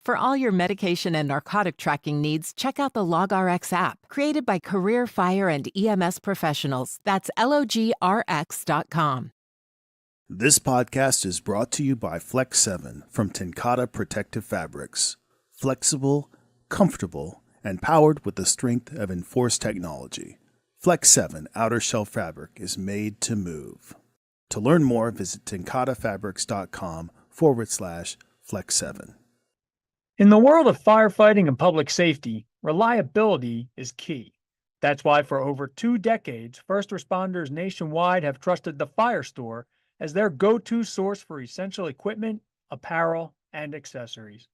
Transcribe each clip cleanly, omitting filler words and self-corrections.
For all your medication and narcotic tracking needs, check out the LogRX app, created by career fire and EMS professionals. That's LOGRX.com. This podcast is brought to you by Flex 7 from TenCate Protective Fabrics. Flexible, comfortable, and powered with the strength of enforced technology. Flex 7 outer shell fabric is made to move. To learn more, visit tencatefabrics.com/Flex 7. In the world of firefighting and public safety, reliability is key. That's why for over 2 decades, first responders nationwide have trusted TheFireStore as their go-to source for essential equipment, apparel, and accessories.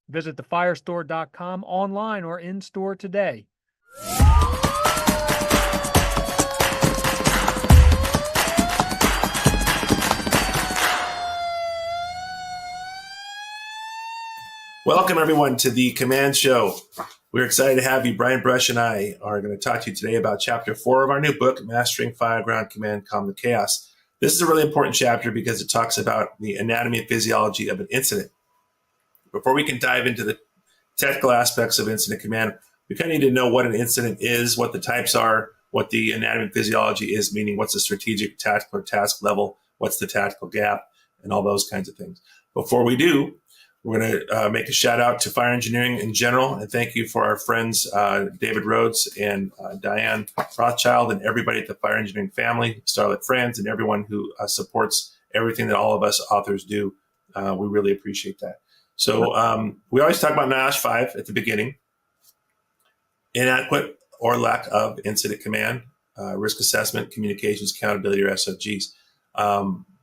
Visit TheFireStore.com online or in-store today. Welcome, everyone, to the Command Show. We're excited to have you. Brian Brush and I are going to talk to you today about Chapter 4 of our new book, Mastering Fireground Command, Calm the Chaos. This is a really important chapter because it talks about the anatomy and physiology of an incident. Before we can dive into the technical aspects of incident command, we kind of need to know what an incident is, what the types are, what the anatomy and physiology is, meaning what's the strategic, tactical, or task level, what's the tactical gap, and all those kinds of things. Before we do, we're going to make a shout out to fire engineering in general, and thank you for our friends David Rhodes and Diane Rothschild and everybody at the fire engineering family, Starlit Friends, and everyone who supports everything that all of us authors do. We really appreciate that. So we always talk about NIOSH 5 at the beginning: inadequate or lack of incident command, risk assessment, communications, accountability, or SFGs.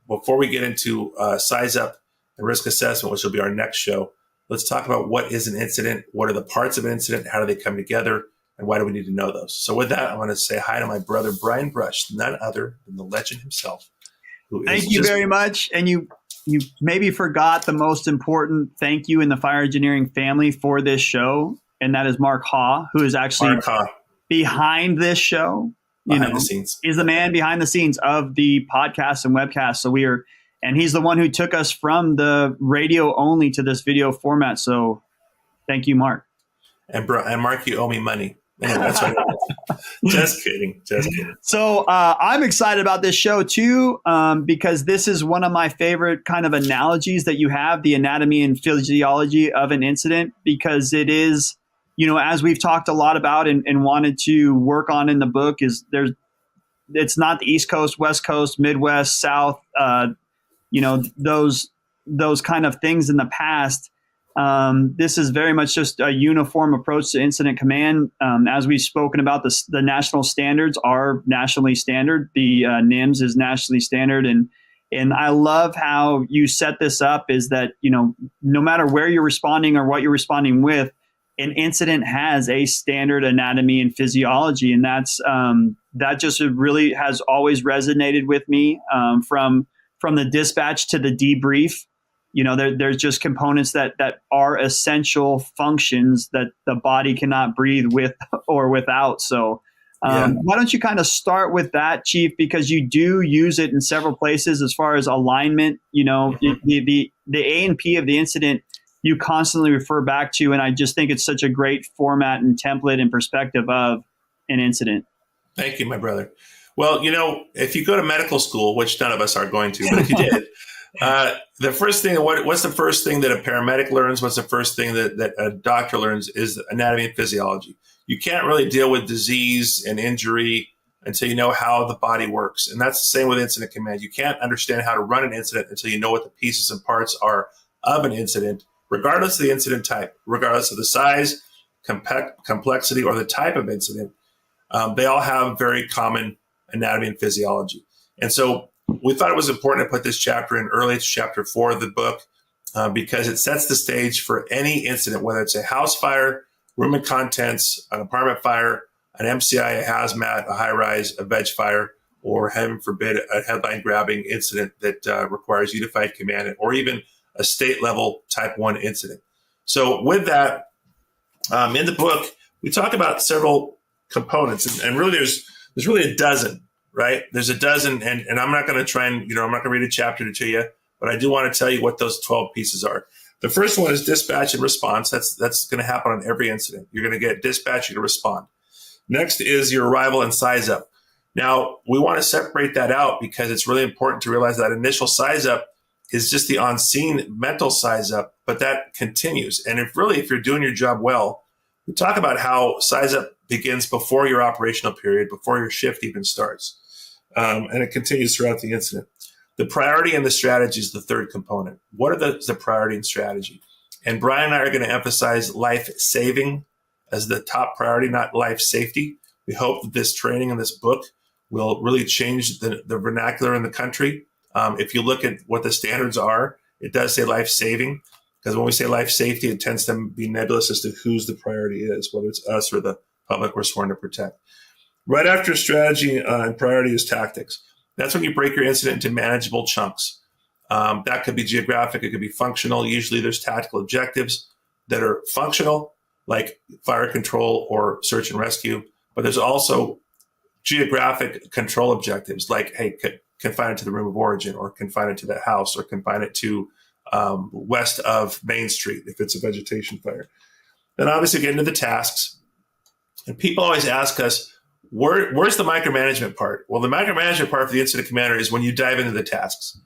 Before we get into size up and risk assessment, which will be our next show, let's talk about what is an incident, what are the parts of an incident, how do they come together, and why do we need to know those? So with that, I want to say hi to my brother, Brian Brush, none other than the legend himself. Thank you very much. And you maybe forgot the most important thank you in the fire engineering family for this show, and that is Mark Haw, who is actually behind this show. Behind the scenes. He's the man behind the scenes of the podcast and webcast. So and he's the one who took us from the radio only to this video format. So thank you, Mark. And Mark, you owe me money. Anyway, that's right. Just kidding. So I'm excited about this show too, because this is one of my favorite kind of analogies that you have, the anatomy and physiology of an incident, because it is, as we've talked a lot about and wanted to work on in the book, it's not the East Coast, West Coast, Midwest, South, those kind of things in the past. This is very much just a uniform approach to incident command. As we've spoken about, the national standards are nationally standard. The NIMS is nationally standard. And I love how you set this up is that, no matter where you're responding or what you're responding with, an incident has a standard anatomy and physiology. And that just really has always resonated with me, from the dispatch to the debrief. There's just components that are essential functions that the body cannot breathe with or without. So why don't you kind of start with that, Chief, because you do use it in several places as far as alignment. The A and P of the incident you constantly refer back to, and I just think it's such a great format and template and perspective of an incident. Thank you, my brother. Well, if you go to medical school, which none of us are going to, but if you did, the first thing, what's the first thing that a paramedic learns? What's the first thing that a doctor learns is anatomy and physiology. You can't really deal with disease and injury until you know how the body works. And that's the same with incident command. You can't understand how to run an incident until you know what the pieces and parts are of an incident, regardless of the incident type, regardless of the size, complexity, or the type of incident. They all have very common anatomy and physiology. And so we thought it was important to put this chapter in early. It's chapter 4 of the book because it sets the stage for any incident, whether it's a house fire, room and contents, an apartment fire, an MCI, a hazmat, a high-rise, a veg fire, or heaven forbid, a headline-grabbing incident that requires unified command, or even a state-level type 1 incident. So with that, in the book, we talk about several components, and really there's really a dozen, right? There's a dozen, and I'm not going to try and, I'm not going to read a chapter to you, but I do want to tell you what those 12 pieces are. The first one is dispatch and response. That's going to happen on every incident. You're going to get dispatch, you're going to respond. Next is your arrival and size up. Now, we want to separate that out because it's really important to realize that initial size up is just the on-scene mental size up, but that continues. And if you're doing your job well, we talk about how size up begins before your operational period, before your shift even starts. And it continues throughout the incident. The priority and the strategy is the third component. What are the priority and strategy? And Brian and I are going to emphasize life saving as the top priority, not life safety. We hope that this training and this book will really change the vernacular in the country. If you look at what the standards are, it does say life saving, because when we say life safety, it tends to be nebulous as to whose the priority is, whether it's us or the public we're sworn to protect. Right after strategy and priority is tactics. That's when you break your incident into manageable chunks. That could be geographic, it could be functional. Usually there's tactical objectives that are functional, like fire control or search and rescue. But there's also geographic control objectives, like, hey, confine it to the room of origin, or confine it to the house, or confine it to west of Main Street if it's a vegetation fire. Then obviously get into the tasks. And people always ask us, where's the micromanagement part? Well, the micromanagement part for the incident commander is when you dive into the tasks.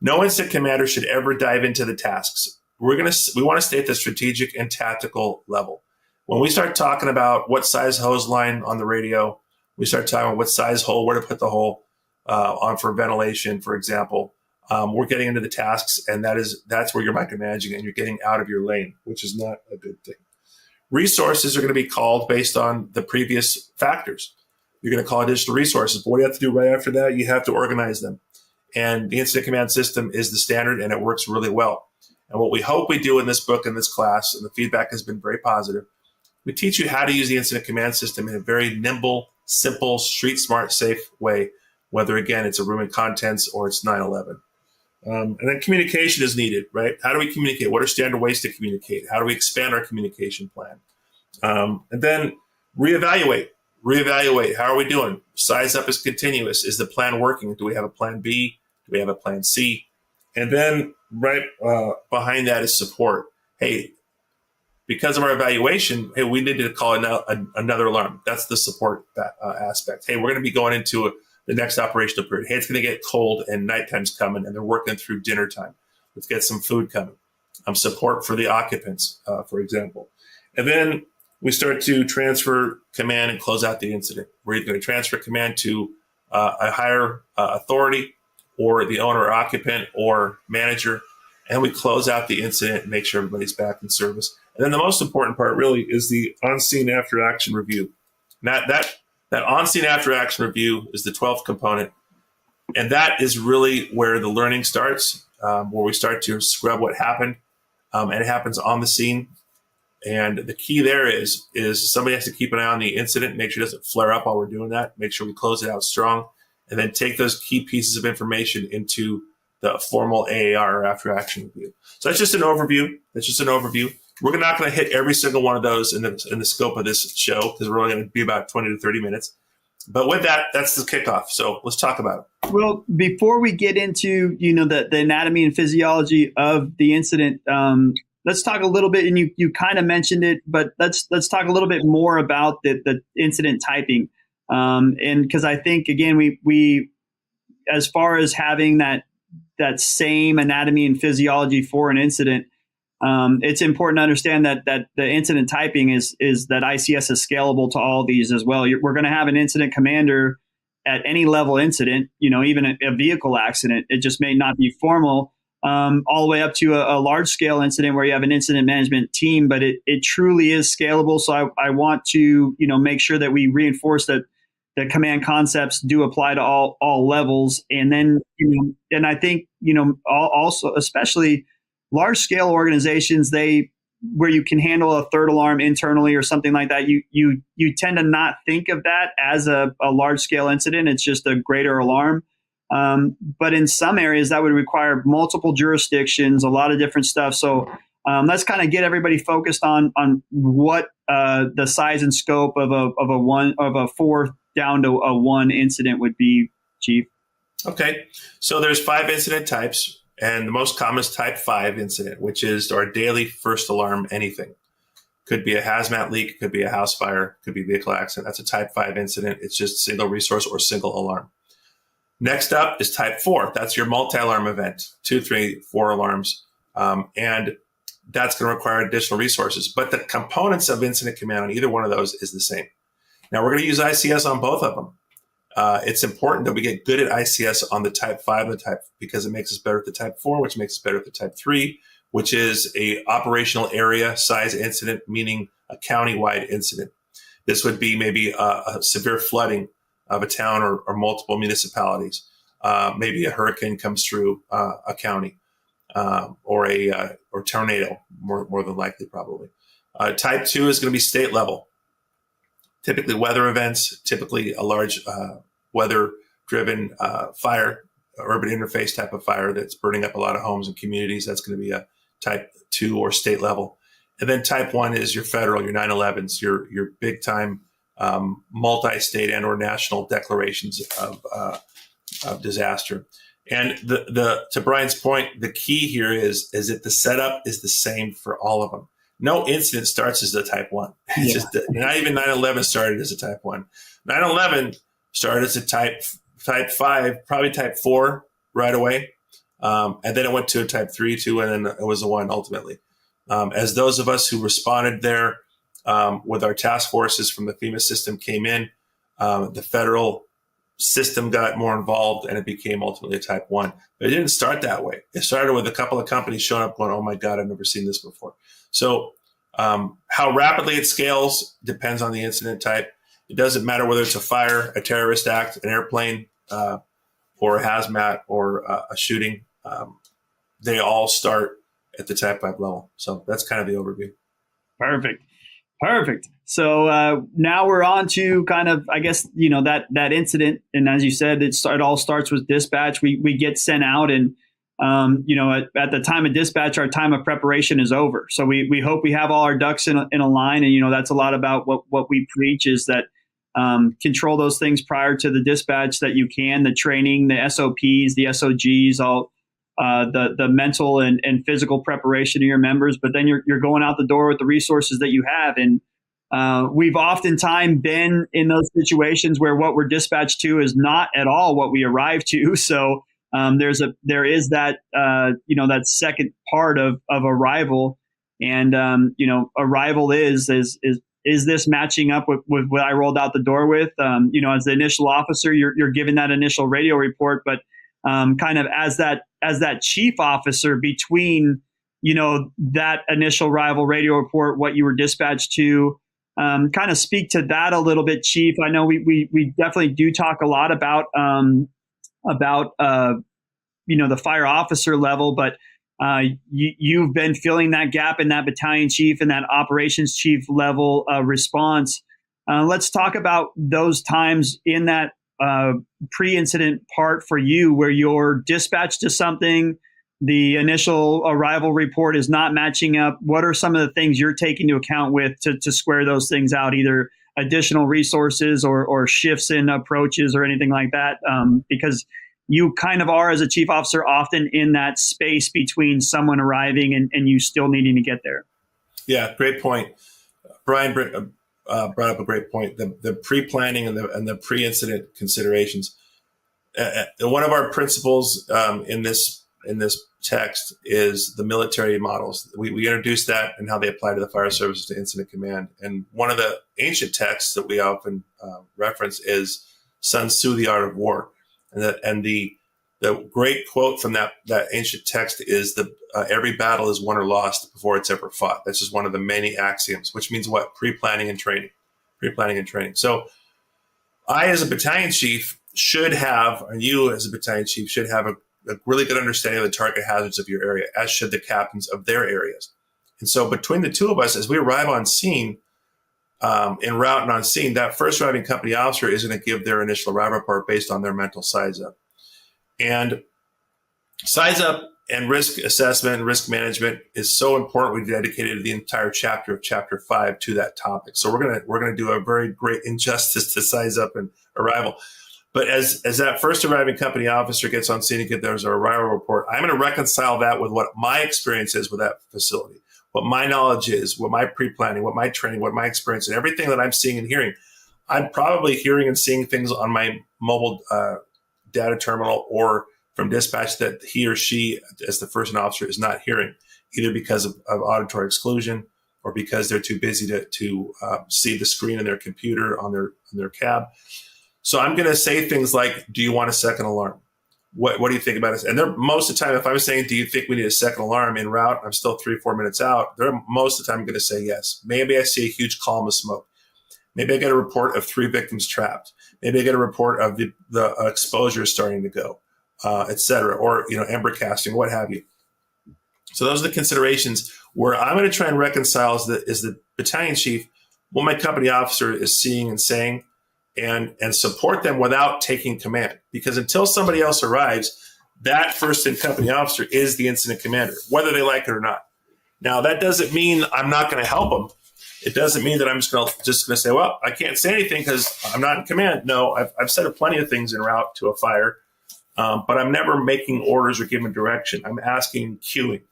No incident commander should ever dive into the tasks. We want to stay at the strategic and tactical level. When we start talking about what size hose line on the radio, we start talking about what size hole, where to put the hole on for ventilation, for example. We're getting into the tasks, and that's where you're micromanaging and you're getting out of your lane, which is not a good thing. Resources are going to be called based on the previous factors. You're going to call additional resources. But what do you have to do right after that? You have to organize them. And the incident command system is the standard, and it works really well. And what we hope we do in this book, in this class, and the feedback has been very positive, we teach you how to use the incident command system in a very nimble, simple, street smart, safe way, whether, again, it's a room and contents or it's 9/11. And then communication is needed, right? How do we communicate? What are standard ways to communicate? How do we expand our communication plan? And then reevaluate. How are we doing? Size up is continuous. Is the plan working? Do we have a plan B? Do we have a plan C? And then right behind that is support. Hey, because of our evaluation, hey, we need to call another alarm. That's the support aspect. Hey, we're going to be going into the next operational period. Hey, it's going to get cold and nighttime's coming and they're working through dinner time. Let's get some food coming. Support for the occupants, for example. And then we start to transfer command and close out the incident. We're either going to transfer command to a higher authority, or the owner or occupant or manager, and we close out the incident and make sure everybody's back in service. And then the most important part really is the on-scene after-action review. That on-scene after-action review is the 12th component, and that is really where the learning starts, where we start to scrub what happened, and it happens on the scene. And the key there is somebody has to keep an eye on the incident, make sure it doesn't flare up while we're doing that, make sure we close it out strong, and then take those key pieces of information into the formal AAR, or after action review. So that's just an overview. We're not going to hit every single one of those in the scope of this show, because we're only going to be about 20 to 30 minutes. But with that, that's the kickoff. So let's talk about it. Well, before we get into the anatomy and physiology of the incident, let's talk a little bit, and you kind of mentioned it, but let's talk a little bit more about the incident typing. And because I think, again, we as far as having that same anatomy and physiology for an incident, it's important to understand that the incident typing is that ICS is scalable to all these as well. We're going to have an incident commander at any level incident, even a vehicle accident. It just may not be formal, all the way up to a large scale incident where you have an incident management team, but it truly is scalable. So I want to, make sure that we reinforce that the command concepts do apply to all levels. And then, and I think, also, especially large scale organizations, where you can handle a third alarm internally or something like that, you tend to not think of that as a large scale incident. It's just a greater alarm. But in some areas that would require multiple jurisdictions, a lot of different stuff. So let's kind of get everybody focused on what the size and scope of a 4 down to a 1 incident would be, Chief. Okay, so there's 5 incident types. And the most common is type 5 incident, which is our daily first alarm anything. Could be a hazmat leak, could be a house fire, could be a vehicle accident. That's a type 5 incident. It's just single resource or single alarm. Next up is type 4. That's your multi-alarm event, 2, 3, 4 alarms. And that's going to require additional resources. But the components of incident command on either one of those is the same. Now, we're going to use ICS on both of them. It's important that we get good at ICS on the type 5 and the type, because it makes us better at the type 4, which makes us better at the type 3, which is a operational area size incident, meaning a county-wide incident. This would be maybe a severe flooding of a town or multiple municipalities. Maybe a hurricane comes through a county, or tornado, more than likely, probably. Type 2 is going to be state level. Typically weather events, typically a large weather-driven fire, urban interface type of fire that's burning up a lot of homes and communities. That's going to be a type 2 or state level. And then type 1 is your federal, your 9/11s, your big time multi-state and or national declarations of disaster. And to Brian's point, the key here is that the setup is the same for all of them. No incident starts as a type 1. It's just not even 9/11 started as a type 1. 9/11 started as a type 5, probably type 4 right away. And then it went to a type 3, 2, and then it was a 1 ultimately. As those of us who responded there with our task forces from the FEMA system came in, the federal system got more involved and it became ultimately a type 1. But it didn't start that way. It started with a couple of companies showing up going, oh my God, I've never seen this before. So how rapidly it scales depends on the incident type. It doesn't matter whether it's a fire, a terrorist act, an airplane, or a hazmat or a shooting. They all start at the type 5 level. So that's kind of the overview. Perfect. So now we're on to kind of, I guess, that incident. And as you said, it all starts with dispatch. We get sent out and, at the time of dispatch, our time of preparation is over. So we hope we have all our ducks in a line. And, that's a lot about what we preach is that control those things prior to the dispatch that you can, the training, the SOPs, the SOGs, all the mental and physical preparation of your members. But then you're going out the door with the resources that you have. And we've oftentimes been in those situations where what we're dispatched to is not at all what we arrive to. So there is that that second part of arrival, and arrival is this matching up with what I rolled out the door with? As the initial officer, you're given that initial radio report, but kind of as that chief officer between that initial arrival radio report, what you were dispatched to. Kind of speak to that a little bit, Chief. I know we definitely do talk a lot about the fire officer level, but you've been filling that gap in that battalion chief and that operations chief level response. Let's talk about those times in that pre-incident part for you where you're dispatched to something. The initial arrival report is not matching up. What are some of the things you're taking into account with to square those things out, either additional resources or shifts in approaches or anything like that? Because you kind of are, as a chief officer, often in that space between someone arriving and you still needing to get there. Yeah, great point. Brian brought up a great point. The pre-planning and the pre-incident considerations. One of our principles in this text is the military models. We introduced that and how they apply to the fire services to incident command. And one of the ancient texts that we often reference is Sun Tzu, The Art of War. And the great quote from that ancient text is every battle is won or lost before it's ever fought. That's just one of the many axioms, which means what? Pre-planning and training. So I, as a battalion chief, should have, and you as a battalion chief should have a really good understanding of the target hazards of your area, as should the captains of their areas. And so between the two of us, as we arrive on scene, en route and on scene, that first arriving company officer is going to give their initial arrival report based on their mental size up. And size up and risk assessment and risk management is so important. We dedicated the entire chapter of chapter 5 to that topic. So we're going to do a very great injustice to size up and arrival. But as that first arriving company officer gets on scene and gets there's a arrival report, I'm going to reconcile that with what my experience is with that facility, what my knowledge is, what my pre-planning, what my training, what my experience, and everything that I'm seeing and hearing. I'm probably hearing and seeing things on my mobile data terminal or from dispatch that he or she, as the first officer, is not hearing, either because of auditory exclusion or because they're too busy to see the screen in their computer on their cab. So I'm going to say things like, do you want a second alarm? What do you think about this? And most of the time, if I'm saying, do you think we need a second alarm en route? I'm still 3-4 minutes out. Most of the time, I'm going to say yes. Maybe I see a huge column of smoke. Maybe I get a report of 3 victims trapped. Maybe I get a report of the exposure starting to go, et cetera, or ember casting, what have you. So those are the considerations where I'm going to try and reconcile as the battalion chief what my company officer is seeing and saying, and support them without taking command. Because until somebody else arrives, that first in company officer is the incident commander, whether they like it or not. Now, that doesn't mean I'm not going to help them. It doesn't mean that I'm just going to say, well, I can't say anything because I'm not in command. No, I've said plenty of things en route to a fire, but I'm never making orders or giving direction. I'm asking cueing.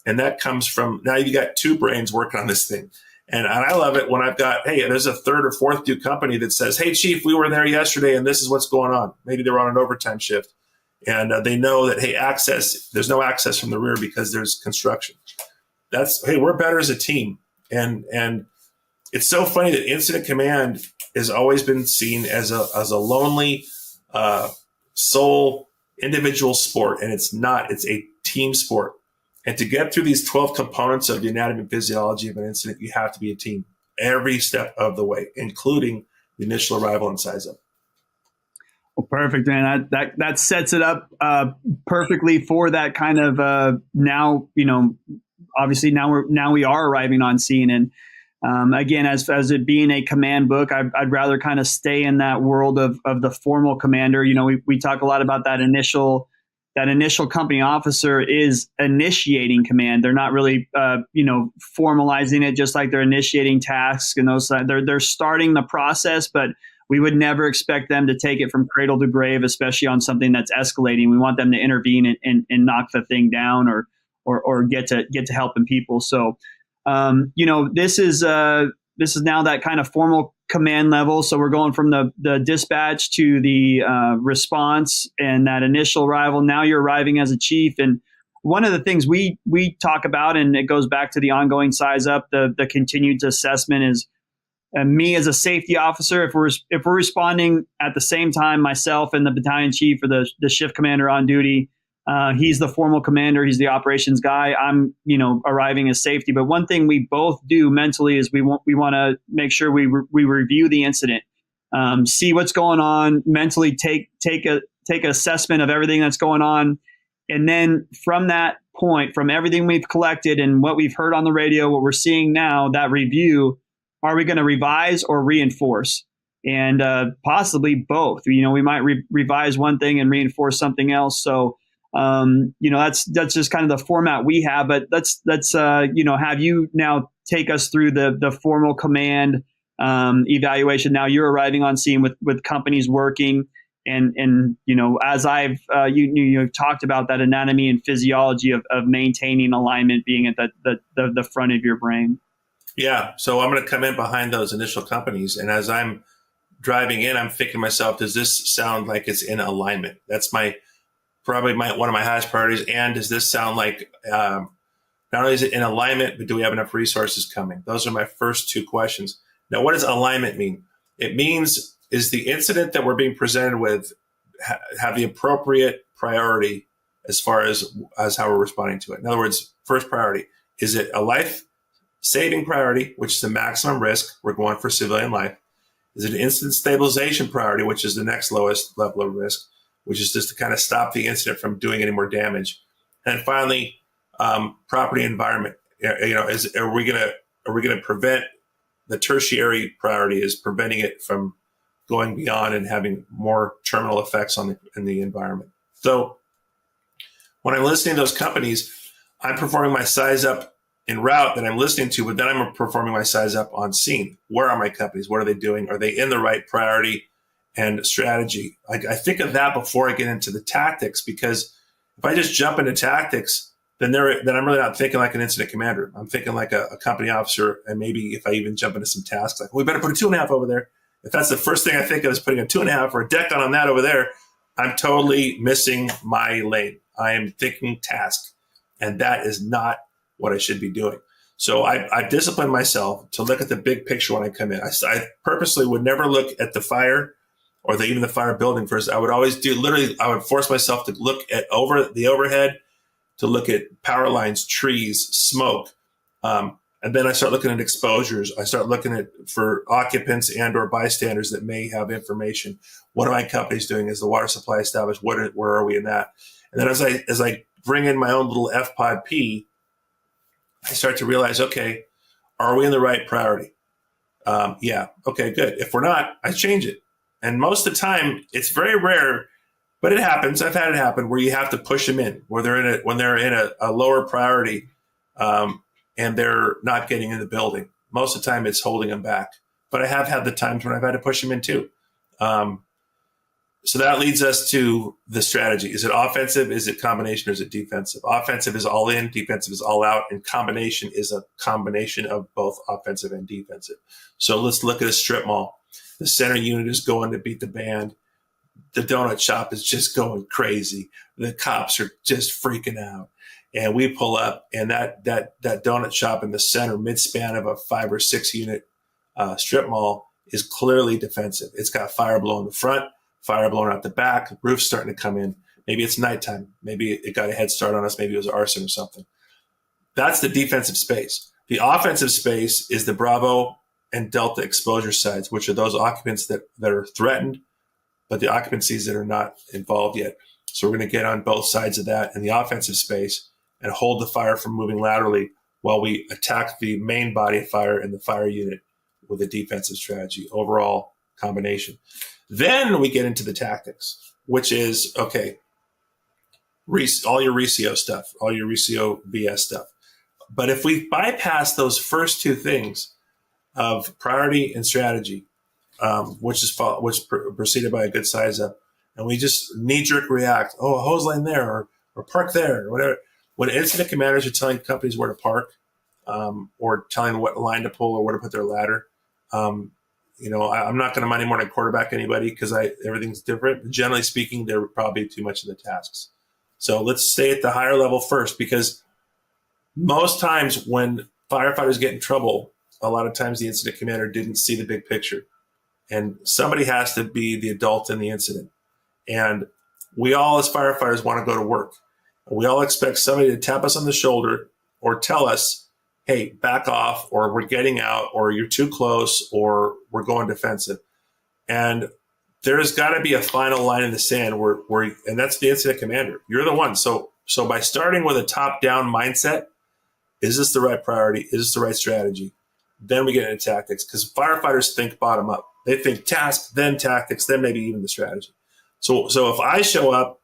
And that comes from, now you got 2 brains working on this thing. And I love it when I've got, hey, there's a 3rd or 4th due company that says, hey, chief, we were there yesterday and this is what's going on. Maybe they're on an overtime shift. And they know that, hey, there's no access from the rear because there's construction. Hey, we're better as a team. And it's so funny that incident command has always been seen as a lonely, sole individual sport. And it's not, it's a team sport. And to get through these 12 components of the anatomy and physiology of an incident, you have to be a team every step of the way, including the initial arrival and size up. Well, perfect, man. That sets it up perfectly for that kind of now, obviously now we are arriving on scene. And again, as it being a command book, I'd rather kind of stay in that world of the formal commander. We talk a lot about that initial company officer is initiating command. They're not really, formalizing it, just like they're initiating tasks and those. They're starting the process, but we would never expect them to take it from cradle to grave, especially on something that's escalating. We want them to intervene and knock the thing down or get to helping people. So, this is now that kind of formal command level. So we're going from the dispatch to the response and that initial arrival. Now you're arriving as a chief. And one of the things we talk about, and it goes back to the ongoing size up, the continued assessment is me as a safety officer. If we're responding at the same time, myself and the battalion chief or the shift commander on duty, he's the formal commander, he's the operations guy. I'm, arriving as safety. But one thing we both do mentally is we want to make sure we review the incident, see what's going on, mentally take assessment of everything that's going on. And then from that point, from everything we've collected and what we've heard on the radio, what we're seeing now, that review, are we going to revise or reinforce? And possibly both. We might revise one thing and reinforce something else. So, that's just kind of the format we have. But let's have you now take us through the formal command evaluation. Now you're arriving on scene with companies working, and as I've you've talked about that anatomy and physiology of maintaining alignment being at the front of your brain. Yeah. So I'm going to come in behind those initial companies, and as I'm driving in, I'm thinking to myself, does this sound like it's in alignment? That's probably one of my highest priorities. And does this sound like not only is it in alignment, but do we have enough resources coming? Those are my first 2 questions. Now, what does alignment mean? It means, is the incident that we're being presented with have the appropriate priority as far as how we're responding to it? In other words, first priority, is it a life-saving priority, which is the maximum risk? We're going for civilian life. Is it an incident stabilization priority, which is the next lowest level of risk, which is just to kind of stop the incident from doing any more damage? And finally, property environment. Are we going to prevent the tertiary priority is preventing it from going beyond and having more terminal effects in the environment? So when I'm listening to those companies, I'm performing my size up en route that I'm listening to, but then I'm performing my size up on scene. Where are my companies? What are they doing? Are they in the right priority? and strategy. I think of that before I get into the tactics, because if I just jump into tactics, then I'm really not thinking like an incident commander. I'm thinking like a company officer, and maybe if I even jump into some tasks, like, we better put a 2.5 over there. If that's the first thing I think of is putting a 2.5 or a deck on that over there, I'm totally missing my lane. I am thinking task, and that is not what I should be doing. So I disciplined myself to look at the big picture when I come in. I purposely would never look at the fire or even the fire building first. I would always I would force myself to look at the overhead, to look at power lines, trees, smoke. And then I start looking at exposures. I start looking for occupants and or bystanders that may have information. What are my companies doing? Is the water supply established? Where are we in that? And then as I bring in my own little FPOD P, I start to realize, okay, are we in the right priority? Yeah. Okay, good. If we're not, I change it. And most of the time, it's very rare, but it happens. I've had it happen where you have to push them in, where when they're in a lower priority, and they're not getting in the building. Most of the time, it's holding them back. But I have had the times when I've had to push them in too. So that leads us to the strategy. Is it offensive? Is it combination? Or is it defensive? Offensive is all in, defensive is all out, and combination is a combination of both offensive and defensive. So let's look at a strip mall. The center unit is going to beat the band. The donut shop is just going crazy. The cops are just freaking out. And we pull up, and that donut shop in the center, midspan of a 5 or 6 unit strip mall, is clearly defensive. It's got fire blowing the front, fire blowing out the back, roof's starting to come in. Maybe it's nighttime. Maybe it got a head start on us. Maybe it was arson or something. That's the defensive space. The offensive space is the Bravo and Delta exposure sides, which are those occupants that are threatened, but the occupancies that are not involved yet. So we're going to get on both sides of that in the offensive space and hold the fire from moving laterally while we attack the main body of fire in the fire unit with a defensive strategy, overall combination. Then we get into the tactics, which is, okay, all your RECIO stuff, all your RECIO BS stuff. But if we bypass those first two things of priority and strategy, which preceded by a good size up, and we just knee-jerk react, a hose line there or park there or whatever. When incident commanders are telling companies where to park, or telling what line to pull or where to put their ladder, I'm not going to Monday morning quarterback anybody because everything's different. But generally speaking, they're probably too much of the tasks. So let's stay at the higher level first, because most times when firefighters get in trouble, a lot of times the incident commander didn't see the big picture. And somebody has to be the adult in the incident. And we all as firefighters want to go to work. We all expect somebody to tap us on the shoulder or tell us, hey, back off, or we're getting out, or you're too close, or we're going defensive. And there's got to be a final line in the sand and that's the incident commander. You're the one. So by starting with a top-down mindset, is this the right priority? Is this the right strategy? Then we get into tactics, because firefighters think bottom up. They think task, then tactics, then maybe even the strategy. So if I show up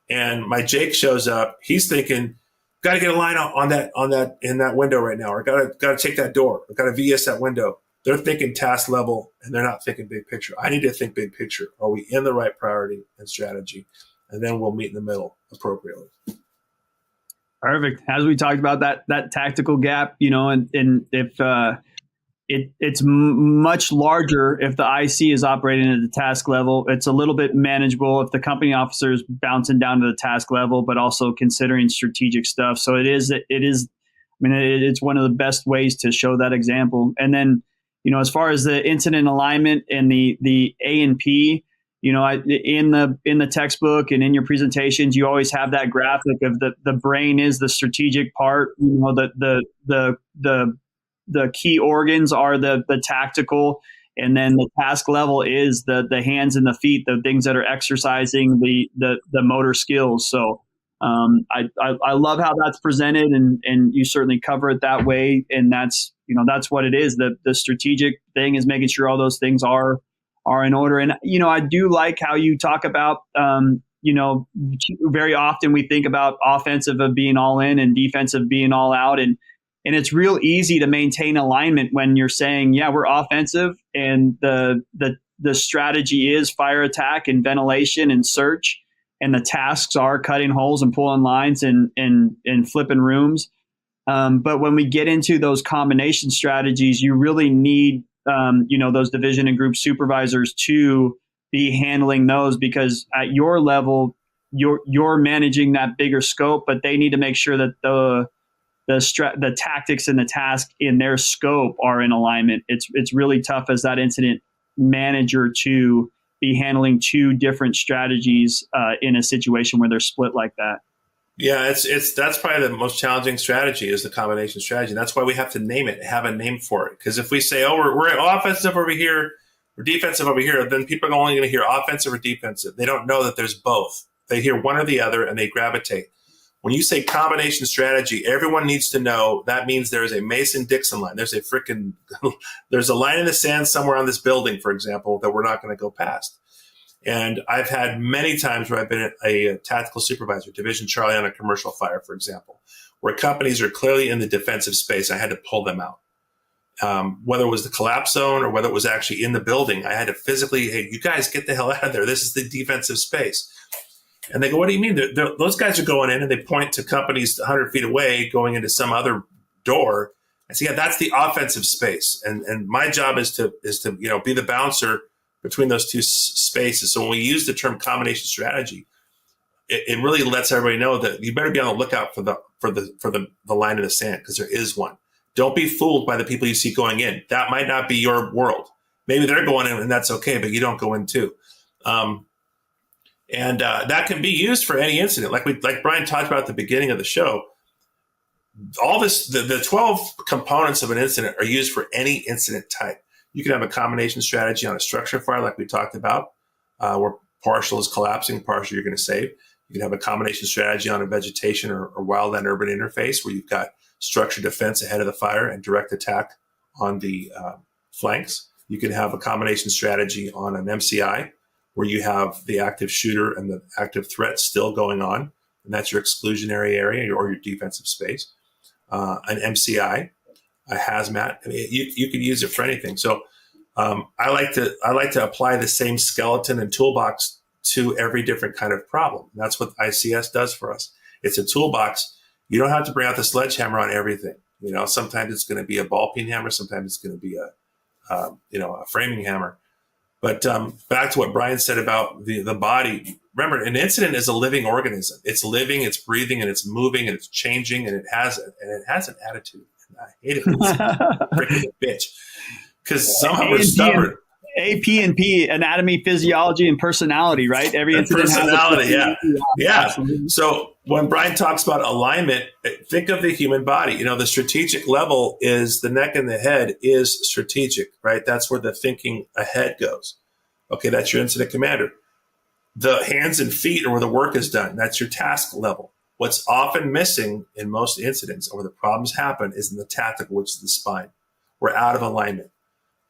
and my Jake shows up, he's thinking, got to get a line on that in that window right now, or got to take that door, or got to VS that window. They're thinking task level, and they're not thinking big picture. I need to think big picture. Are we in the right priority and strategy? And then we'll meet in the middle appropriately. Perfect. As we talked about that tactical gap, and if it's much larger if the IC is operating at the task level. It's a little bit manageable if the company officer is bouncing down to the task level, but also considering strategic stuff. So it's one of the best ways to show that example. And then, as far as the incident alignment and the A&P, in the textbook and in your presentations, you always have that graphic of the brain is the strategic part. The key organs are the tactical, and then the task level is the hands and the feet, the things that are exercising the motor skills. So I love how that's presented, and you certainly cover it that way. And that's what it is. The strategic thing is making sure all those things are in order. And I do like how you talk about very often we think about offensive of being all in and defensive being all out, and it's real easy to maintain alignment when you're saying, yeah, we're offensive, and the the strategy is fire attack and ventilation and search, and the tasks are cutting holes and pulling lines and flipping rooms. But when we get into those combination strategies, you really need those division and group supervisors to be handling those, because at your level, you're managing that bigger scope, but they need to make sure that the tactics and the task in their scope are in alignment. It's really tough as that incident manager to be handling two different strategies in a situation where they're split like that. Yeah, that's probably the most challenging strategy, is the combination strategy. That's why we have to name it, have a name for it. Because if we say, oh, we're offensive over here, we're defensive over here, then people are only going to hear offensive or defensive. They don't know that there's both. They hear one or the other and they gravitate. When you say combination strategy, everyone needs to know that means there is a Mason-Dixon line. There's a line in the sand somewhere on this building, for example, that we're not going to go past. And I've had many times where I've been a tactical supervisor, Division Charlie on a commercial fire, for example, where companies are clearly in the defensive space. I had to pull them out. Whether it was the collapse zone or whether it was actually in the building, I had to physically, hey, you guys get the hell out of there. This is the defensive space. And they go, what do you mean? Those guys are going in, and they point to companies 100 feet away going into some other door. I say, yeah, that's the offensive space. And my job is to be the bouncer between those two spaces. So when we use the term combination strategy, it really lets everybody know that you better be on the lookout for the line in the sand, because there is one. Don't be fooled by the people you see going in. That might not be your world. Maybe they're going in, and that's okay, but you don't go in too. And that can be used for any incident. Like Brian talked about at the beginning of the show, all this, the 12 components of an incident are used for any incident type. You can have a combination strategy on a structure fire, like we talked about, where partial is collapsing, partial you're going to save. You can have a combination strategy on a vegetation or wildland urban interface, where you've got structure defense ahead of the fire and direct attack on the flanks. You can have a combination strategy on an MCI, where you have the active shooter and the active threat still going on, and that's your exclusionary area or your defensive space. An MCI, a hazmat. I mean, you could use it for anything. So I like to apply the same skeleton and toolbox to every different kind of problem. And that's what ICS does for us. It's a toolbox. You don't have to bring out the sledgehammer on everything. Sometimes it's going to be a ball peen hammer. Sometimes it's going to be a framing hammer. But back to what Brian said about the body. Remember, an incident is a living organism. It's living, it's breathing, and it's moving, and it's changing, and it has an attitude. I hate it. It's freaking a bitch, because somehow we're stubborn. AP&P, anatomy, physiology, and personality, right? Every incident personality, has yeah. So when Brian talks about alignment, think of the human body. The strategic level is the neck and the head is strategic, right? That's where the thinking ahead goes. Okay, that's your incident commander. The hands and feet are where the work is done. That's your task level. What's often missing in most incidents, or where the problems happen, is in the tactical, which is the spine. We're out of alignment.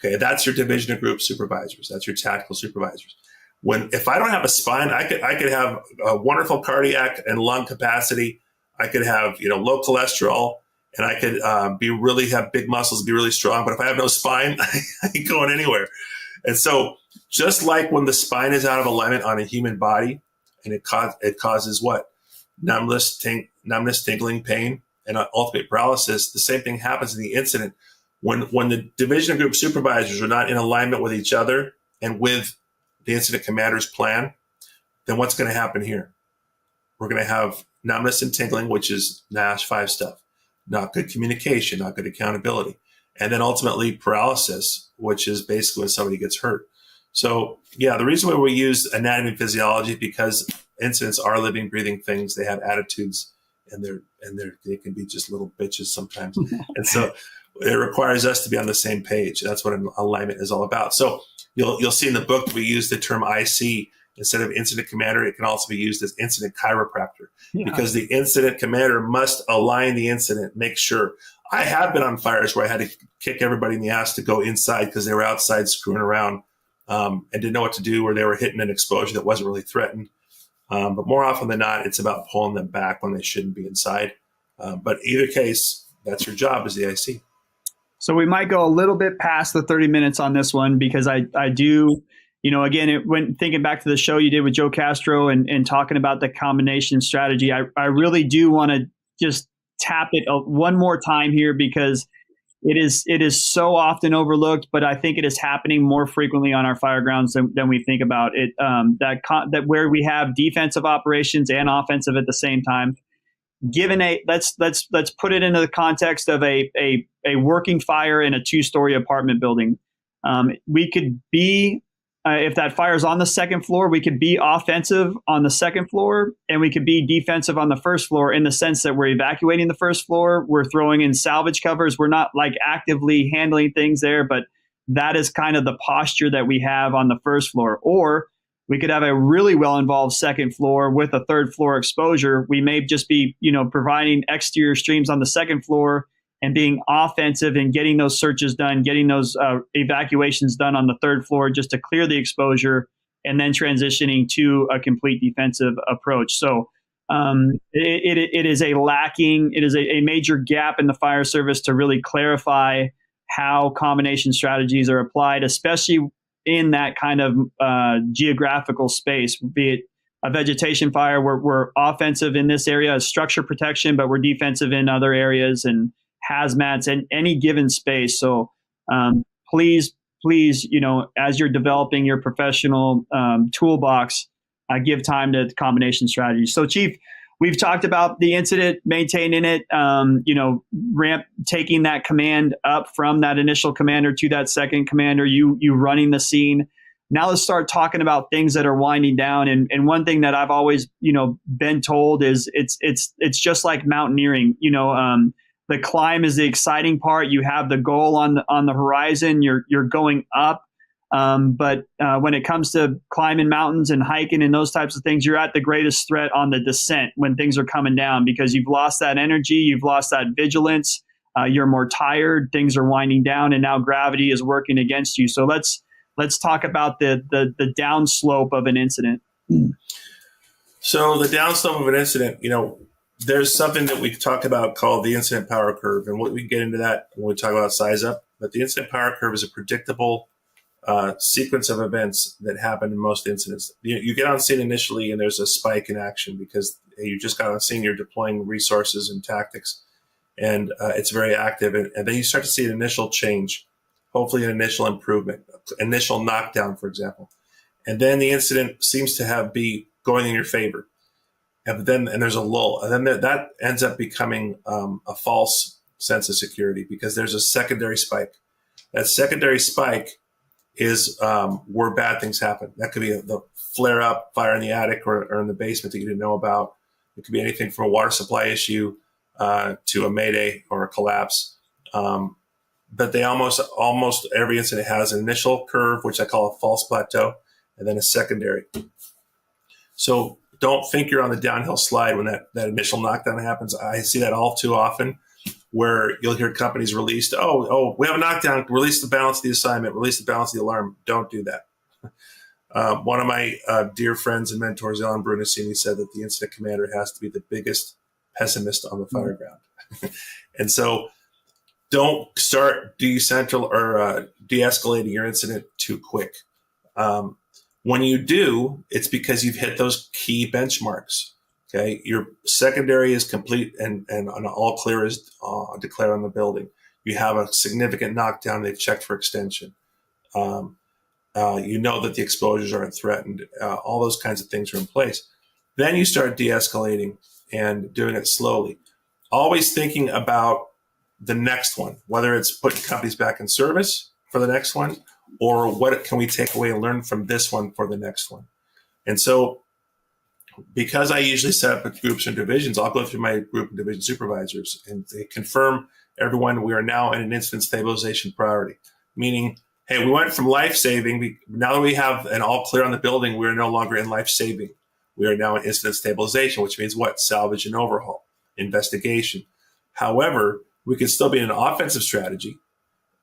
Okay, that's your division of group supervisors. That's your tactical supervisors. If I don't have a spine, I could have a wonderful cardiac and lung capacity. I could have low cholesterol, and I could have big muscles, be really strong. But if I have no spine, I ain't going anywhere. And so, just like when the spine is out of alignment on a human body, and it causes what? Numbness, tingling, pain, and ultimate paralysis. The same thing happens in the incident. When the division group supervisors are not in alignment with each other and with the incident commander's plan, then what's going to happen here? We're going to have numbness and tingling, which is NASH 5 stuff. Not good communication, not good accountability. And then ultimately paralysis, which is basically when somebody gets hurt. So yeah, the reason why we use anatomy and physiology is because incidents are living, breathing things. They have attitudes, and they can be just little bitches sometimes. And so it requires us to be on the same page. That's what an alignment is all about. So you'll see in the book we use the term IC instead of incident commander. It can also be used as incident chiropractor, because the incident commander must align the incident, make sure. I have been on fires where I had to kick everybody in the ass to go inside because they were outside screwing around and didn't know what to do, or they were hitting an exposure that wasn't really threatened. But more often than not, it's about pulling them back when they shouldn't be inside. But either case, that's your job as the IC. So we might go a little bit past the 30 minutes on this one because I do, again, when thinking back to the show you did with Joe Castro and talking about the combination strategy, I really do want to just tap it one more time here because it is so often overlooked, but I think it is happening more frequently on our fire grounds than we think about it. That where we have defensive operations and offensive at the same time. Given let's put it into the context of a working fire in a 2-story apartment building. We could be if that fire's on the second floor, we could be offensive on the second floor, and we could be defensive on the first floor in the sense that we're evacuating the first floor, we're throwing in salvage covers, we're not like actively handling things there, but that is kind of the posture that we have on the first floor. Or we could have a really well-involved second floor with a third floor exposure. We may just be, providing exterior streams on the second floor and being offensive and getting those searches done, getting those evacuations done on the third floor just to clear the exposure, and then transitioning to a complete defensive approach. So it is a major gap in the fire service to really clarify how combination strategies are applied, especially in that kind of geographical space, be it a vegetation fire. We're offensive in this area, structure protection, but we're defensive in other areas and hazmats in any given space. So please, as you're developing your professional toolbox, give time to combination strategies. So Chief, we've talked about the incident, maintaining it, taking that command up from that initial commander to that second commander, you running the scene. Now let's start talking about things that are winding down. And one thing that I've always, been told is it's just like mountaineering. The climb is the exciting part. You have the goal on the horizon. You're going up. But when it comes to climbing mountains and hiking and those types of things, you're at the greatest threat on the descent when things are coming down because you've lost that energy, you've lost that vigilance, you're more tired, things are winding down, and now gravity is working against you. So let's talk about the downslope of an incident. So the downslope of an incident, there's something that we talk about called the incident power curve, and we get into that when we talk about size up. But the incident power curve is a predictable sequence of events that happen in most incidents. You get on scene initially and there's a spike in action because you just got on scene, you're deploying resources and tactics, and it's very active. And then you start to see an initial change, hopefully an initial improvement, initial knockdown, for example. And then the incident seems to be going in your favor. And there's a lull. And then that ends up becoming a false sense of security because there's a secondary spike. That secondary spike is where bad things happen. That could be the flare up, fire in the attic or in the basement that you didn't know about. It could be anything from a water supply issue to a mayday or a collapse. But they almost every incident has an initial curve, which I call a false plateau, and then a secondary. So don't think you're on the downhill slide when that initial knockdown happens. I see that all too often, where you'll hear companies released, we have a knockdown, release the balance of the assignment, release the balance of the alarm. Don't do that. One of my dear friends and mentors, Alan Brunacini, said that the incident commander has to be the biggest pessimist on the fire ground. And so don't start de-escalating your incident too quick. When you do, it's because you've hit those key benchmarks. Okay, your secondary is complete and an all clear is declared on the building. You have a significant knockdown. They've checked for extension. You know that the exposures aren't threatened. All those kinds of things are in place. Then you start de-escalating and doing it slowly. Always thinking about the next one, whether it's putting companies back in service for the next one or what can we take away and learn from this one for the next one. And so because I usually set up groups and divisions, I'll go through my group and division supervisors and they confirm everyone we are now in an incident stabilization priority, meaning, hey, we went from life-saving. Now that we have an all clear on the building, we are no longer in life-saving. We are now in incident stabilization, which means what? Salvage and overhaul, investigation. However, we can still be in an offensive strategy.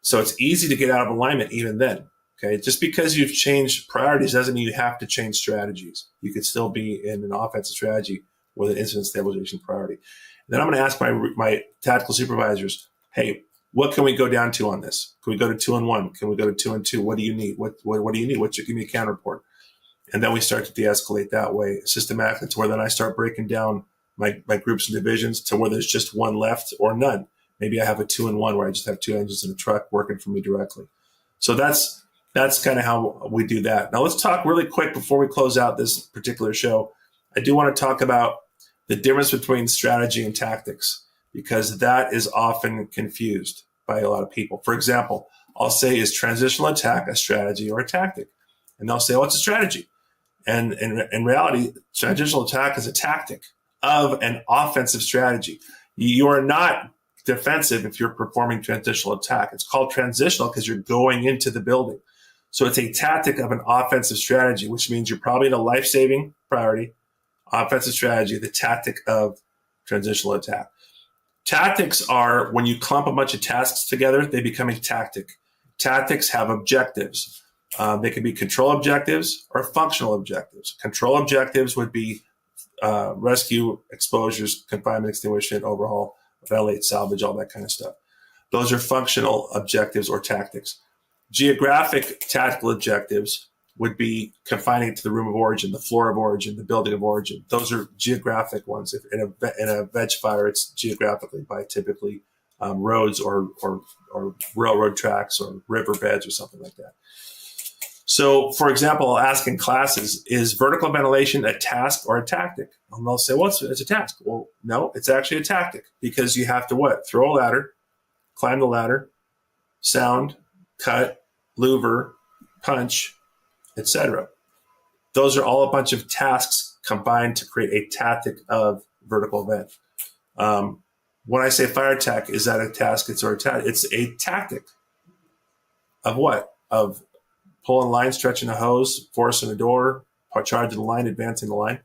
So it's easy to get out of alignment even then. Okay, just because you've changed priorities doesn't mean you have to change strategies. You could still be in an offensive strategy with an incident stabilization priority. And then I'm going to ask my tactical supervisors, hey, what can we go down to on this? Can we go to 2-1? Can we go to 2-2? What do you need? What do you need? Give me a counter report. And then we start to de-escalate that way systematically to where then I start breaking down my groups and divisions to where there's just one left or none. Maybe I have a 2-1 where I just have 2 engines in a truck working for me directly. So that's kind of how we do that. Now let's talk really quick before we close out this particular show. I do want to talk about the difference between strategy and tactics, because that is often confused by a lot of people. For example, I'll say, is transitional attack a strategy or a tactic? And they'll say, oh, it's a strategy. And in reality, transitional attack is a tactic of an offensive strategy. You are not defensive if you're performing transitional attack. It's called transitional because you're going into the building. So it's a tactic of an offensive strategy, which means you're probably in a life-saving priority, offensive strategy, the tactic of transitional attack. Tactics are when you clump a bunch of tasks together, they become a tactic. Tactics have objectives. They can be control objectives or functional objectives. Control objectives would be rescue, exposures, confinement, extinguishment, overhaul, ventilate, salvage, all that kind of stuff. Those are functional objectives or tactics. Geographic tactical objectives would be confining to the room of origin, the floor of origin, the building of origin. Those are geographic ones. If in a veg fire, it's geographically by typically roads or railroad tracks or riverbeds or something like that. So, for example, I'll ask in classes, is vertical ventilation a task or a tactic? And they'll say, well, it's a task. Well, no, it's actually a tactic, because you have to what? Throw a ladder, climb the ladder, sound, cut, louver, punch, etc. Those are all a bunch of tasks combined to create a tactic of vertical vent. When I say fire attack, is that a task? It's a tactic of what? Of pulling line, stretching a hose, forcing a door, charging the line, advancing the line.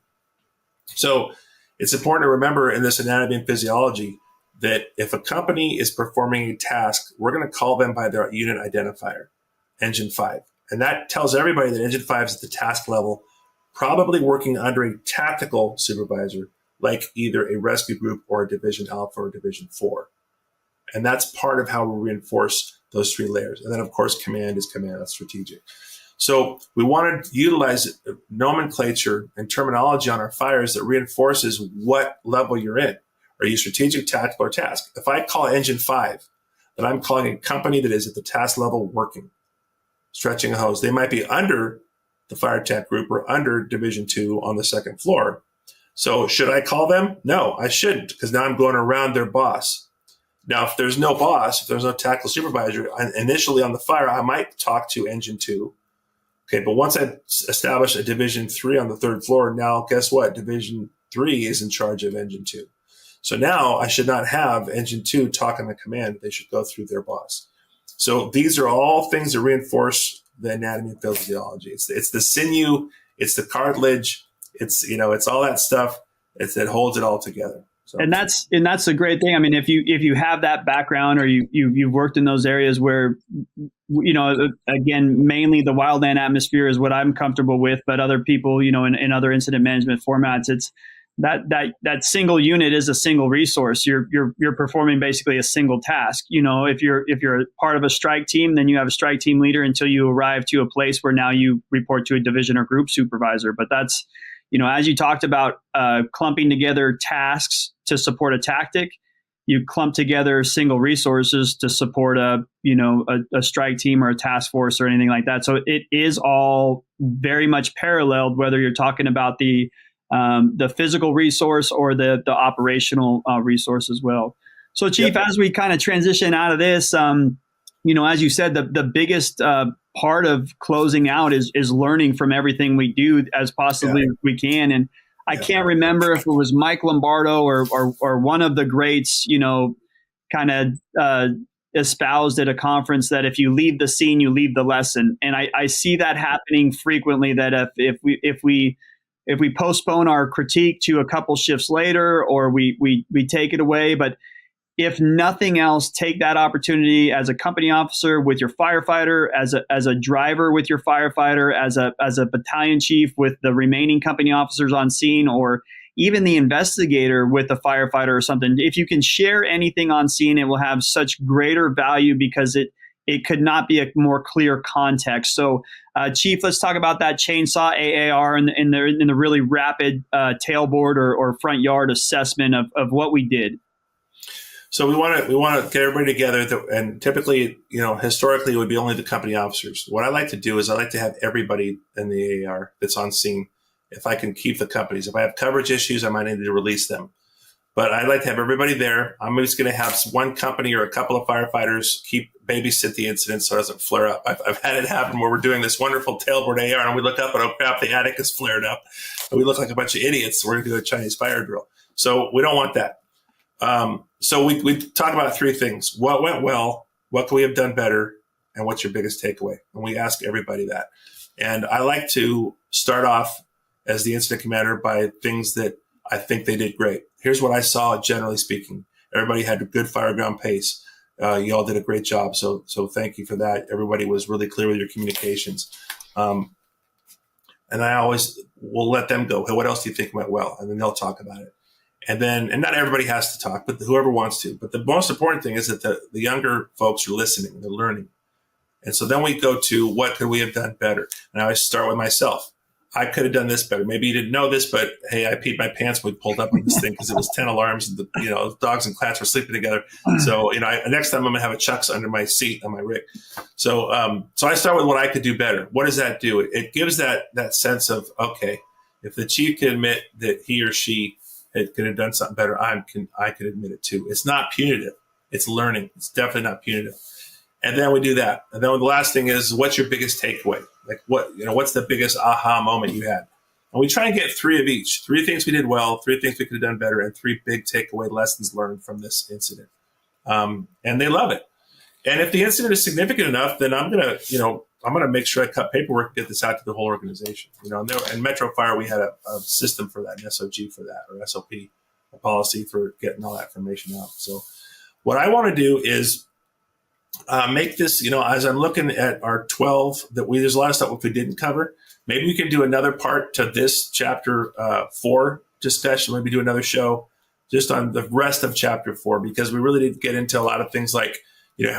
So it's important to remember in this anatomy and physiology that if a company is performing a task, we're going to call them by their unit identifier, Engine 5. And that tells everybody that Engine 5 is at the task level, probably working under a tactical supervisor, like either a rescue group or a Division Alpha or Division 4. And that's part of how we reinforce those 3 layers. And then, of course, command is command, that's strategic. So we want to utilize nomenclature and terminology on our fires that reinforces what level you're in. Are you strategic, tactical, or task? If I call Engine 5, then I'm calling a company that is at the task level working, stretching a hose. They might be under the fire attack group or under Division 2 on the 2nd floor. So should I call them? No, I shouldn't, because now I'm going around their boss. Now, if there's no boss, if there's no tactical supervisor, initially on the fire, I might talk to Engine 2. Okay, but once I establish a Division 3 on the 3rd floor, now guess what? Division 3 is in charge of Engine 2. So now I should not have Engine 2 talking to command. They should go through their boss. So these are all things that reinforce the anatomy and physiology. It's the sinew, it's the cartilage, it's all that stuff. That holds it all together. So. And that's a great thing. I mean, if you have that background or you've worked in those areas where, again, mainly the wildland atmosphere is what I'm comfortable with, but other people, in other incident management formats, it's that single unit is a single resource. You're performing basically a single task. If you're part of a strike team, then you have a strike team leader until you arrive to a place where now you report to a division or group supervisor. But that's, as you talked about clumping together tasks to support a tactic, you clump together single resources to support a strike team or a task force or anything like that. So it is all very much paralleled, whether you're talking about the physical resource or the operational resource as well. So, Chief, As we kind of transition out of this, as you said, the biggest part of closing out is learning from everything we do as possibly we can. And I can't remember if it was Mike Lombardo or one of the greats, kind of espoused at a conference that if you leave the scene, you leave the lesson. And I see that happening frequently, that if we postpone our critique to a couple shifts later, or we take it away, but if nothing else, take that opportunity as a company officer with your firefighter, as a driver with your firefighter, as a battalion chief with the remaining company officers on scene, or even the investigator with a firefighter or something. If you can share anything on scene, it will have such greater value because it could not be a more clear context. So, Chief, let's talk about that chainsaw AAR in the really rapid tailboard or front yard assessment of what we did. So we want to get everybody together, and typically, historically, it would be only the company officers. What I like to do is I like to have everybody in the AAR that's on scene. If I can keep the companies, if I have coverage issues, I might need to release them. But I'd like to have everybody there. I'm just going to have one company or a couple of firefighters babysit the incident so it doesn't flare up. I've had it happen where we're doing this wonderful tailboard AR and we look up and, oh crap, the attic is flared up. And we look like a bunch of idiots. We're going to do a Chinese fire drill. So we don't want that. So we talk about three things. What went well? What could we have done better? And what's your biggest takeaway? And we ask everybody that. And I like to start off as the incident commander by things that I think they did great. Here's what I saw, generally speaking. Everybody had a good fireground pace. You all did a great job. So thank you for that. Everybody was really clear with your communications. And I always will let them go. Hey, what else do you think went well? And then they'll talk about it. And not everybody has to talk, but whoever wants to. But the most important thing is that the younger folks are listening, they're learning. And so then we go to what could we have done better? And I always start with myself. I could have done this better. Maybe you didn't know this, but hey, I peed my pants when we pulled up on this thing because it was 10 alarms and the dogs and cats were sleeping together. So, next time I'm going to have a Chucks under my seat on my rig. So I start with what I could do better. What does that do? It gives that sense of, okay, if the chief can admit that he or she could have done something better, I can admit it too. It's not punitive. It's learning. It's definitely not punitive. And then we do that. And then the last thing is, what's your biggest takeaway? Like what's the biggest aha moment you had? And we try and get three of each. 3 things we did well, 3 things we could have done better, and 3 big takeaway lessons learned from this incident. And they love it. And if the incident is significant enough, then I'm gonna make sure I cut paperwork and get this out to the whole organization. And Metro Fire, we had a system for that, an SOG for that, or SOP, a policy for getting all that information out. So what I want to do is make this, as I'm looking at our 12, there's a lot of stuff we didn't cover. Maybe we can do another part to this chapter 4 discussion. Maybe do another show just on the rest of chapter 4, because we really did get into a lot of things like,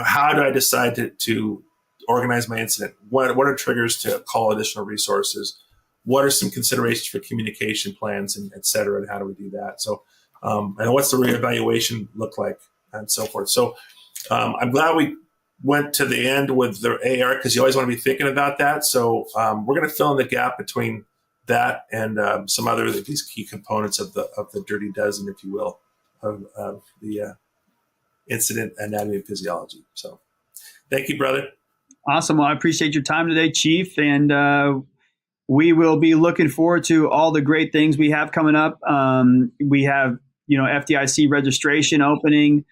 how do I decide to organize my incident? What are triggers to call additional resources? What are some considerations for communication plans, and et cetera, and how do we do that? So, and what's the reevaluation look like, and so forth. So, I'm glad we went to the end with the AR, because you always want to be thinking about that. So we're going to fill in the gap between that and some other of these key components of the Dirty Dozen, if you will, of the incident anatomy and physiology. So thank you, brother. Awesome. Well, I appreciate your time today, Chief. And we will be looking forward to all the great things we have coming up. We have, FDIC registration opening.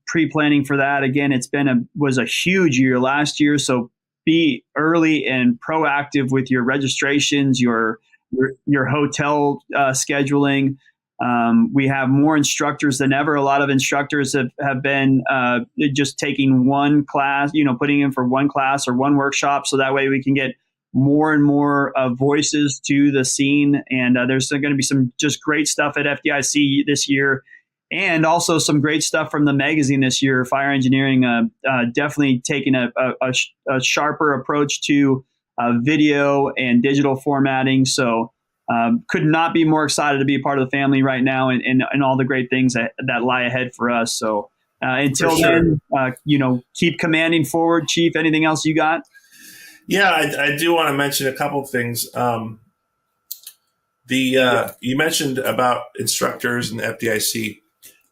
Pre-planning for that. Again, was a huge year last year. So be early and proactive with your registrations, your hotel scheduling. We have more instructors than ever. A lot of instructors have been just taking one class, putting in for one class or one workshop. So that way we can get more and more voices to the scene. And there's going to be some just great stuff at FDIC this year. And also some great stuff from the magazine this year. Fire Engineering definitely taking a sharper approach to video and digital formatting. So could not be more excited to be a part of the family right now, and all the great things that lie ahead for us. So until then, keep commanding forward, Chief. Anything else you got? Yeah, I do want to mention a couple of things. You mentioned about instructors and the FDIC.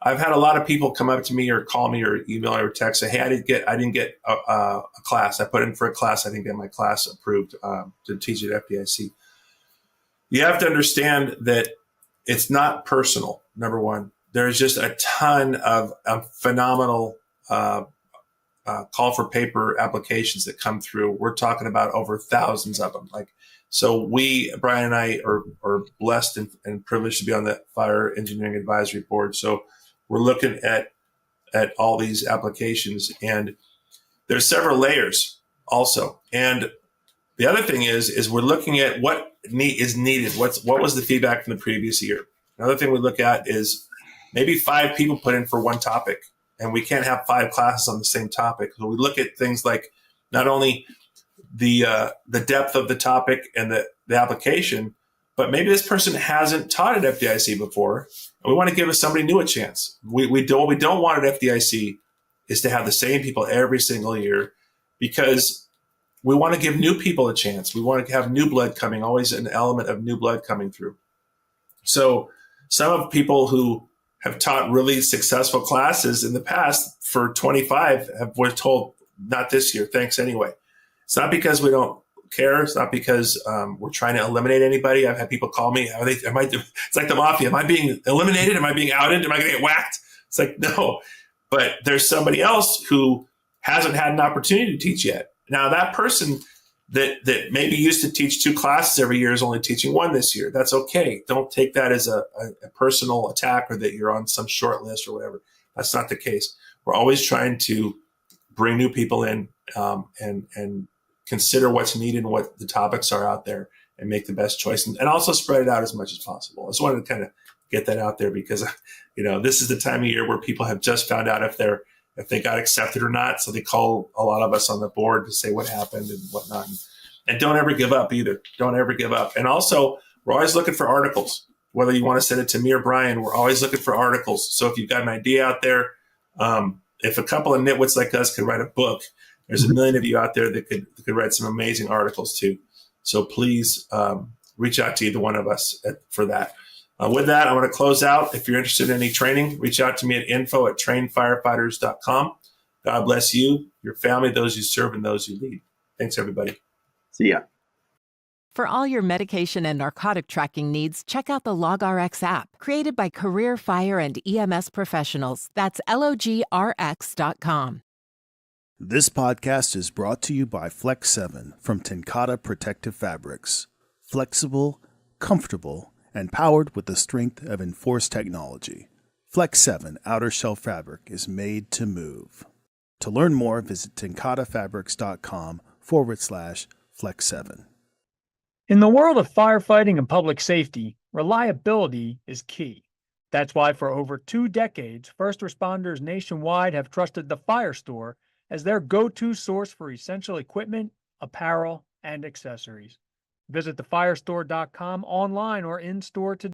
I've had a lot of people come up to me or call me or email or text say, "Hey, I didn't get a class. I put in for a class. I didn't get my class approved to teach at FDIC." You have to understand that it's not personal. Number one, there's just a ton of phenomenal call for paper applications that come through. We're talking about over thousands of them. So Brian and I are blessed and privileged to be on the Fire Engineering Advisory Board. So we're looking at all these applications, and there's several layers also. And The other thing is we're looking at what is needed. What was the feedback from the previous year? Another thing we look at is maybe 5 people put in for one topic, and we can't have 5 classes on the same topic. So we look at things like not only the depth of the topic and the application, but maybe this person hasn't taught at FDIC before, and we want to give somebody new a chance. What we don't want at FDIC is to have the same people every single year, because we want to give new people a chance. We want to have new blood coming, always an element of new blood coming through. So some of people who have taught really successful classes in the past for 25 were told, not this year, thanks anyway. It's not because we don't care. It's not because we're trying to eliminate anybody. I've had people call me, it's like the mafia. Am I being eliminated? Am I being outed? Am I going to get whacked? It's like, no. But there's somebody else who hasn't had an opportunity to teach yet. Now, that person that maybe used to teach 2 classes every year is only teaching 1 this year. That's okay. Don't take that as a personal attack or that you're on some short list or whatever. That's not the case. We're always trying to bring new people in and consider what's needed and what the topics are out there and make the best choice, and also spread it out as much as possible. I just wanted to kind of get that out there because, this is the time of year where people have just found out if they got accepted or not. So they call a lot of us on the board to say what happened and whatnot. And don't ever give up either. Don't ever give up. And also, we're always looking for articles. Whether you want to send it to me or Brian, we're always looking for articles. So if you've got an idea out there, if a couple of nitwits like us could write a book, there's a million of you out there that could write some amazing articles too. So please reach out to either one of us for that. With that, I want to close out. If you're interested in any training, reach out to me at info@trainfirefighters.com. God bless you, your family, those you serve, and those you lead. Thanks, everybody. See ya. For all your medication and narcotic tracking needs, check out the LogRX app, created by career fire and EMS professionals. That's LogRX.com. This podcast is brought to you by Flex 7 from TenCate Protective Fabrics. Flexible, comfortable, and powered with the strength of enforced technology. Flex 7 outer shell fabric is made to move. To learn more, visit tencatefabrics.com/Flex 7. In the world of firefighting and public safety, reliability is key. That's why for over 2 decades, first responders nationwide have trusted TheFireStore as their go-to source for essential equipment, apparel, and accessories. Visit TheFireStore.com online or in-store today.